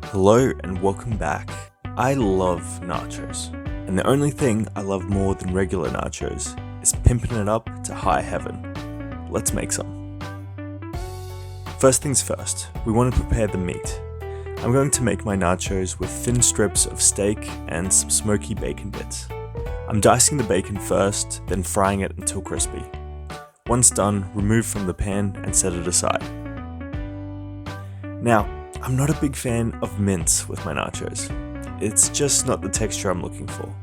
Hello and welcome back. I love nachos, and the only thing I love more than regular nachos is pimping it up to high heaven. Let's make some. First things first, we want to prepare the meat. I'm going to make my nachos with thin strips of steak and some smoky bacon bits. I'm dicing the bacon first, then frying it until crispy. Once done, remove from the pan and set it aside. Now, I'm not a big fan of mince with my nachos. It's just not the texture I'm looking for.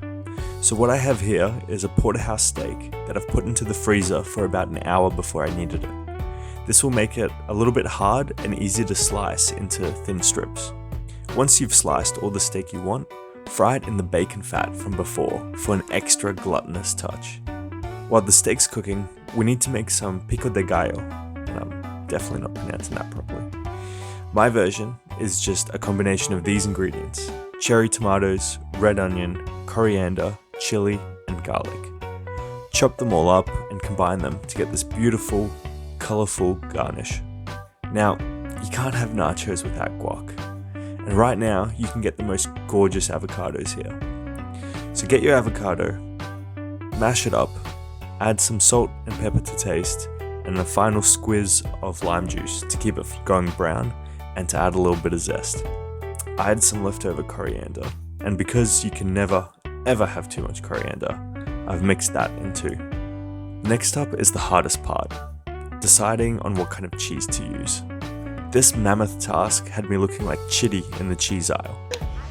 So what I have here is a porterhouse steak that I've put into the freezer for about an hour before I needed it. This will make it a little bit hard and easy to slice into thin strips. Once you've sliced all the steak you want, fry it in the bacon fat from before for an extra gluttonous touch. While the steak's cooking, we need to make some pico de gallo, and I'm definitely not pronouncing that properly. My version is just a combination of these ingredients: cherry tomatoes, red onion, coriander, chili, and garlic. Chop them all up and combine them to get this beautiful, colorful garnish. Now, you can't have nachos without guac, and right now you can get the most gorgeous avocados here. So get your avocado, mash it up, add some salt and pepper to taste, and a final squeeze of lime juice to keep it going brown and to add a little bit of zest. I had some leftover coriander, and because you can never ever have too much coriander, I've mixed that in too. Next up is the hardest part, deciding on what kind of cheese to use. This mammoth task had me looking like Chitty in the cheese aisle.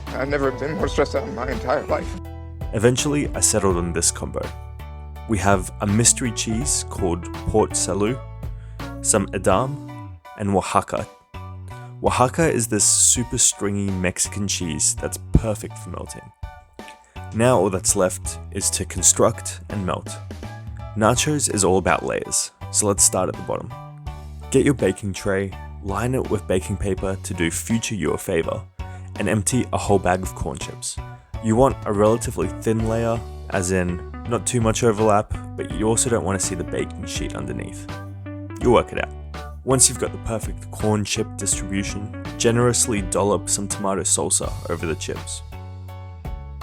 I've never been more stressed out in my entire life. Eventually, I settled on this combo. We have a mystery cheese called Port Salut, some Edam, and Oaxaca. Oaxaca is this super stringy Mexican cheese that's perfect for melting. Now all that's left is to construct and melt. Nachos is all about layers, so let's start at the bottom. Get your baking tray, line it with baking paper to do future you a favor, and empty a whole bag of corn chips. You want a relatively thin layer, as in not too much overlap, but you also don't want to see the baking sheet underneath. You'll work it out. Once you've got the perfect corn chip distribution, generously dollop some tomato salsa over the chips.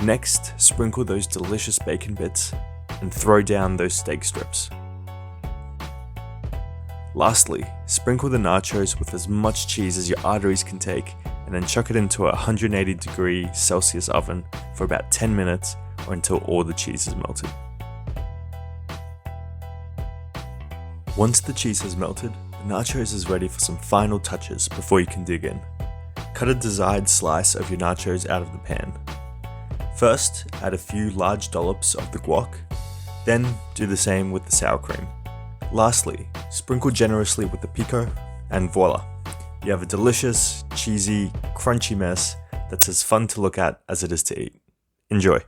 Next, sprinkle those delicious bacon bits and throw down those steak strips. Lastly, sprinkle the nachos with as much cheese as your arteries can take, and then chuck it into a 180-degree Celsius oven for about 10 minutes or until all the cheese is melted. Once the cheese has melted, the nachos is ready for some final touches before you can dig in. Cut a desired slice of your nachos out of the pan. First, add a few large dollops of the guac, then do the same with the sour cream. Lastly, sprinkle generously with the pico, and voila! You have a delicious, cheesy, crunchy mess that's as fun to look at as it is to eat. Enjoy!